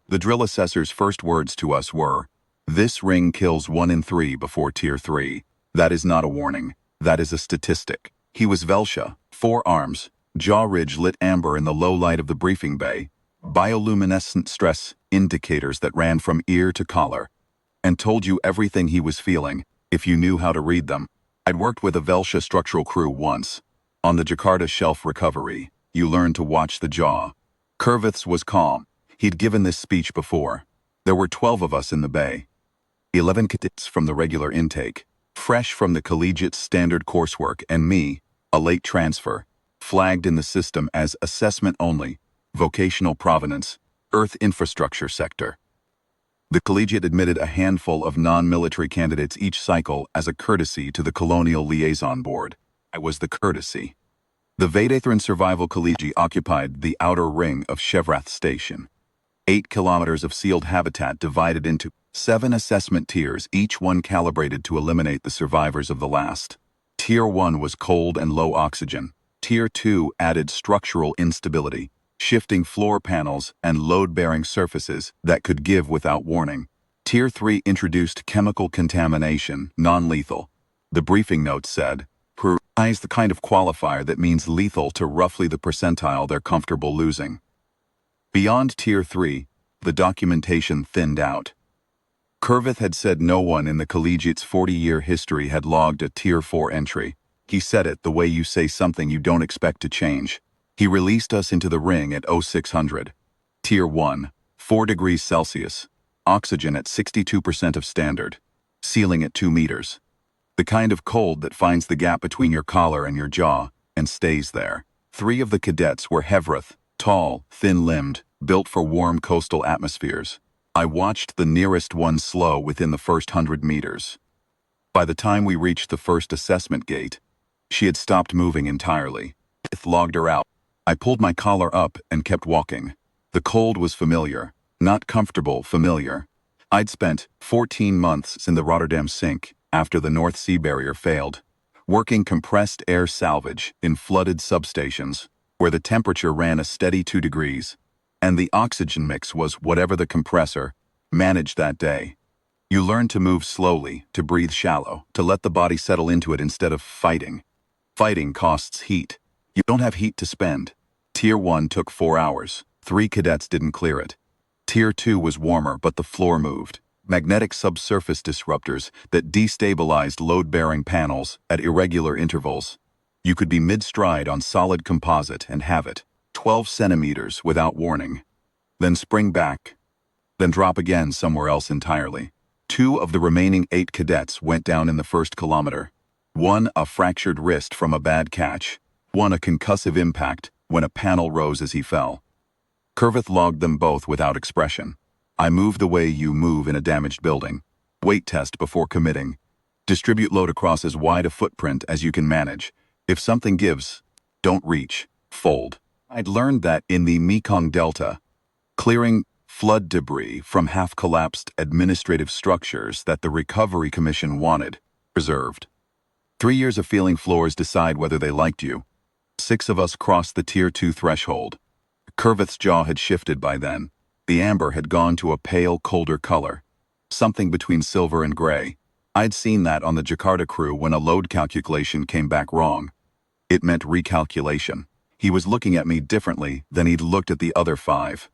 The drill assessor's first words to us were, "This ring kills 1 in 3 before Tier 3. That is not a warning. That is a statistic." He was Velsha, 4 arms, jaw ridge lit amber in the low light of the briefing bay, bioluminescent stress indicators that ran from ear to collar, and told you everything he was feeling, if you knew how to read them. I'd worked with a Velsha structural crew once. On the Jakarta shelf recovery, you learned to watch the jaw. Kurvith's was calm. He'd given this speech before. There were 12 of us in the bay. 11 cadets from the regular intake, fresh from the collegiate standard coursework, and me, a late transfer, flagged in the system as assessment only, vocational provenance, Earth infrastructure sector. The collegiate admitted a handful of non-military candidates each cycle as a courtesy to the Colonial Liaison Board. I was the courtesy. The Vedathran Survival Collegiate occupied the outer ring of Chevrath Station. 8 kilometers of sealed habitat divided into 7 assessment tiers, each one calibrated to eliminate the survivors of the last. Tier 1 was cold and low oxygen. Tier 2 added structural instability, shifting floor panels and load-bearing surfaces that could give without warning. Tier 3 introduced chemical contamination, non-lethal. The briefing note said, "Is the kind of qualifier that means lethal to roughly the percentile they're comfortable losing." Beyond Tier 3, the documentation thinned out. Kurvith had said no one in the collegiate's 40-year history had logged a Tier 4 entry. He said it the way you say something you don't expect to change. He released us into the ring at 0600. Tier 1, 4 degrees Celsius, oxygen at 62% of standard, ceiling at 2 meters. The kind of cold that finds the gap between your collar and your jaw and stays there. 3 of the cadets were Hevrath, tall, thin-limbed, built for warm coastal atmospheres. I watched the nearest one slow within the first 100 meters. By the time we reached the first assessment gate, she had stopped moving entirely. It logged her out. I pulled my collar up and kept walking. The cold was familiar, not comfortable, familiar. I'd spent 14 months in the Rotterdam sink after the North Sea barrier failed, working compressed air salvage in flooded substations where the temperature ran a steady 2 degrees, and the oxygen mix was whatever the compressor managed that day. You learn to move slowly, to breathe shallow, to let the body settle into it instead of fighting. Fighting costs heat. You don't have heat to spend. Tier 1 took 4 hours. 3 cadets didn't clear it. Tier 2 was warmer, but the floor moved. Magnetic subsurface disruptors that destabilized load-bearing panels at irregular intervals. You could be mid-stride on solid composite and have it, 12 centimeters without warning. Then spring back. Then drop again somewhere else entirely. 2 of the remaining 8 cadets went down in the first kilometer. 1 a fractured wrist from a bad catch. 1 a concussive impact when a panel rose as he fell. Kurvith logged them both without expression. I move the way you move in a damaged building. Weight test before committing. Distribute load across as wide a footprint as you can manage. If something gives, don't reach, fold. I'd learned that in the Mekong Delta, clearing flood debris from half-collapsed administrative structures that the Recovery Commission wanted, preserved. 3 years of feeling floors decide whether they liked you. 6 of us crossed the Tier 2 threshold. Kurvith's jaw had shifted by then. The amber had gone to a pale, colder color. Something between silver and gray. I'd seen that on the Jakarta crew when a load calculation came back wrong. It meant recalculation. He was looking at me differently than he'd looked at the other 5.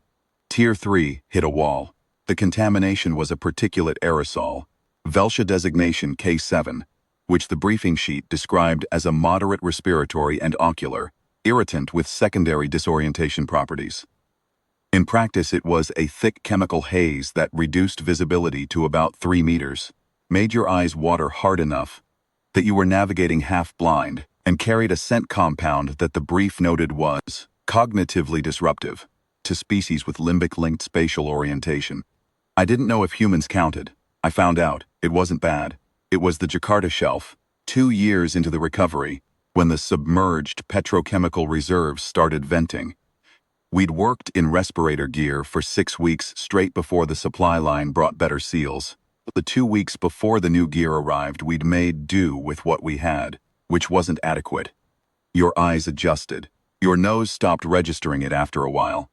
Tier 3 hit a wall. The contamination was a particulate aerosol, Velsha designation K7, which the briefing sheet described as a moderate respiratory and ocular irritant with secondary disorientation properties. In practice, it was a thick chemical haze that reduced visibility to about 3 meters, made your eyes water hard enough that you were navigating half-blind, and carried a scent compound that the brief noted was cognitively disruptive to species with limbic-linked spatial orientation. I didn't know if humans counted. I found out. It wasn't bad. It was the Jakarta shelf, 2 years into the recovery, when the submerged petrochemical reserves started venting. We'd worked in respirator gear for 6 weeks straight before the supply line brought better seals. The 2 weeks before the new gear arrived, we'd made do with what we had, which wasn't adequate. Your eyes adjusted. Your nose stopped registering it after a while.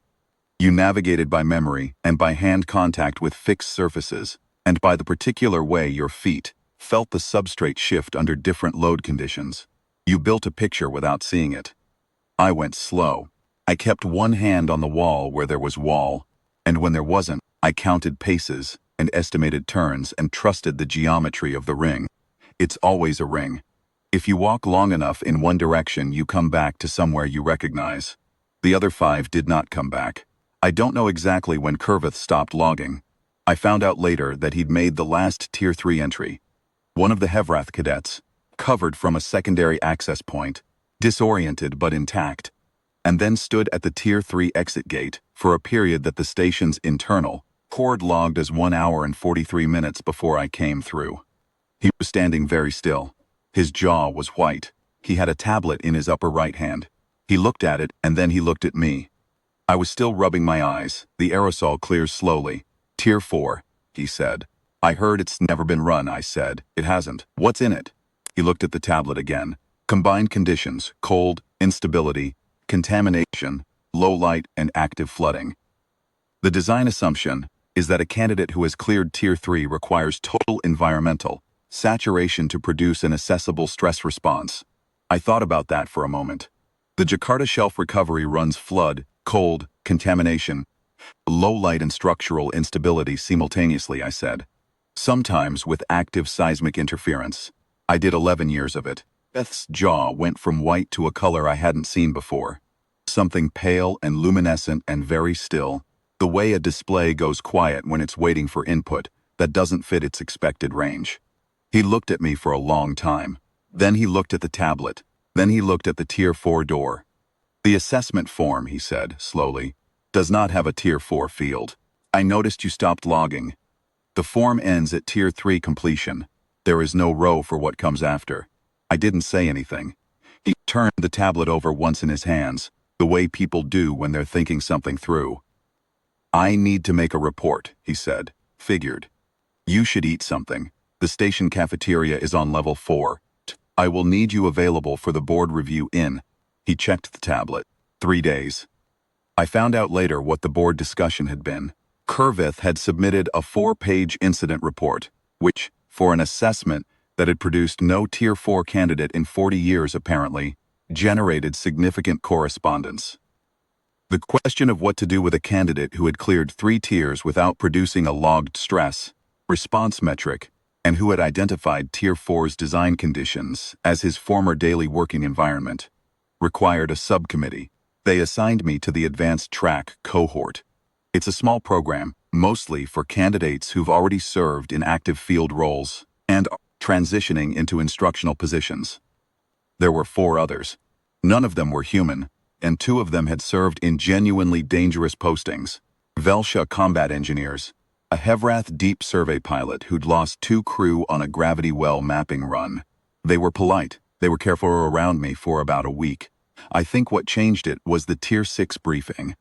You navigated by memory and by hand contact with fixed surfaces, and by the particular way your feet felt the substrate shift under different load conditions. You built a picture without seeing it. I went slow. I kept one hand on the wall where there was wall, and when there wasn't, I counted paces and estimated turns and trusted the geometry of the ring. It's always a ring. If you walk long enough in one direction, you come back to somewhere you recognize. The other 5 did not come back. I don't know exactly when Curvith stopped logging. I found out later that he'd made the last Tier 3 entry. One of the Hevrath cadets, covered from a secondary access point, disoriented but intact, and then stood at the Tier 3 exit gate for a period that the station's internal cord logged as 1 hour and 43 minutes before I came through. He was standing very still. His jaw was white. He had a tablet in his upper right hand. He looked at it, and then he looked at me. I was still rubbing my eyes. The aerosol clears slowly. Tier 4, he said. I heard it's never been run, I said. It hasn't. What's in it? He looked at the tablet again. Combined conditions: cold, instability, contamination, low light, and active flooding. The design assumption is that a candidate who has cleared Tier 3 requires total environmental saturation to produce an assessable stress response. I thought about that for a moment. The Jakarta shelf recovery runs flood, cold, contamination, low light, and structural instability simultaneously, I said. Sometimes with active seismic interference. I did 11 years of it. Beth's jaw went from white to a color I hadn't seen before. Something pale and luminescent and very still. The way a display goes quiet when it's waiting for input that doesn't fit its expected range. He looked at me for a long time. Then he looked at the tablet. Then he looked at the Tier 4 door. The assessment form, he said, slowly, does not have a Tier 4 field. I noticed you stopped logging. The form ends at Tier 3 completion. There is no row for what comes after. I didn't say anything. He turned the tablet over once in his hands, the way people do when they're thinking something through. I need to make a report, he said. Figured. You should eat something. The station cafeteria is on level 4. I will need you available for the board review in. He checked the tablet. 3 days. I found out later what the board discussion had been. Curvith had submitted a 4-page incident report, which, for an assessment that had produced no Tier 4 candidate in 40 years apparently, generated significant correspondence. The question of what to do with a candidate who had cleared 3 tiers without producing a logged stress response metric, and who had identified Tier 4's design conditions as his former daily working environment, required a subcommittee. They assigned me to the advanced track cohort. It's a small program, mostly for candidates who've already served in active field roles and are transitioning into instructional positions. There were 4 others. None of them were human, and 2 of them had served in genuinely dangerous postings. Velsha combat engineers, a Hevrath deep survey pilot who'd lost 2 crew on a gravity well mapping run. They were polite. They were careful around me for about a week. I think what changed it was the Tier 6 briefing.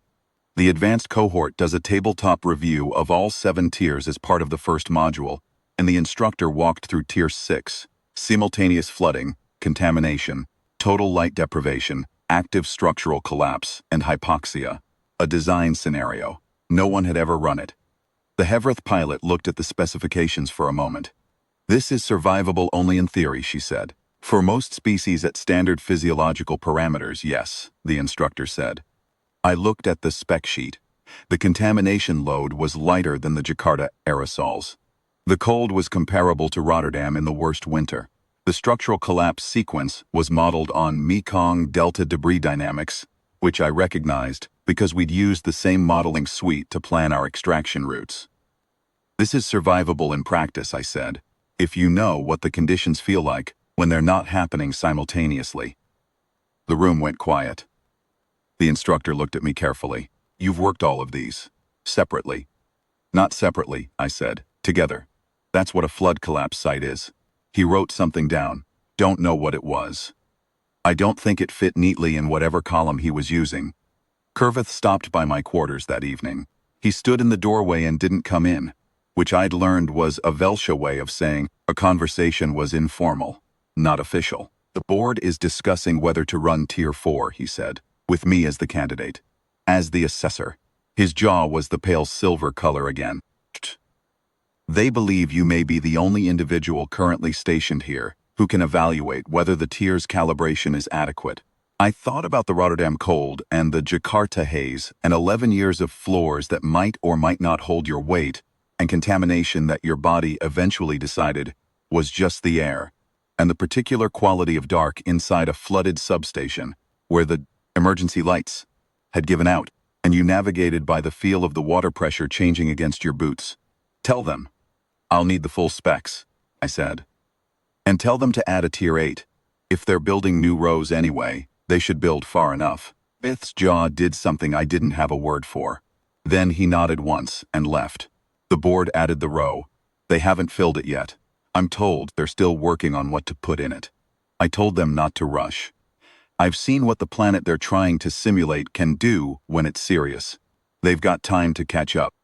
The advanced cohort does a tabletop review of all 7 tiers as part of the first module, and the instructor walked through Tier 6, simultaneous flooding, contamination, total light deprivation, active structural collapse, and hypoxia, a design scenario. No one had ever run it. The Hevrath pilot looked at the specifications for a moment. This is survivable only in theory, she said. For most species at standard physiological parameters, yes, the instructor said. I looked at the spec sheet. The contamination load was lighter than the Jakarta aerosols. The cold was comparable to Rotterdam in the worst winter. The structural collapse sequence was modeled on Mekong Delta debris dynamics, which I recognized because we'd used the same modeling suite to plan our extraction routes. This is survivable in practice, I said, if you know what the conditions feel like when they're not happening simultaneously. The room went quiet. The instructor looked at me carefully. You've worked all of these. Separately. Not separately, I said. Together. That's what a flood collapse site is. He wrote something down. Don't know what it was. I don't think it fit neatly in whatever column he was using. Curvith stopped by my quarters that evening. He stood in the doorway and didn't come in, which I'd learned was a Velsha way of saying a conversation was informal, not official. The board is discussing whether to run Tier 4, he said, with me as the candidate, as the assessor. His jaw was the pale silver color again. They believe you may be the only individual currently stationed here who can evaluate whether the tier's calibration is adequate. I thought about the Rotterdam cold and the Jakarta haze and 11 years of floors that might or might not hold your weight and contamination that your body eventually decided was just the air, and the particular quality of dark inside a flooded substation where the emergency lights had given out, and you navigated by the feel of the water pressure changing against your boots. Tell them. I'll need the full specs, I said. And tell them to add a tier 8. If they're building new rows anyway, they should build far enough. Bith's jaw did something I didn't have a word for. Then he nodded once and left. The board added the row. They haven't filled it yet. I'm told they're still working on what to put in it. I told them not to rush. I've seen what the planet they're trying to simulate can do when it's serious. They've got time to catch up.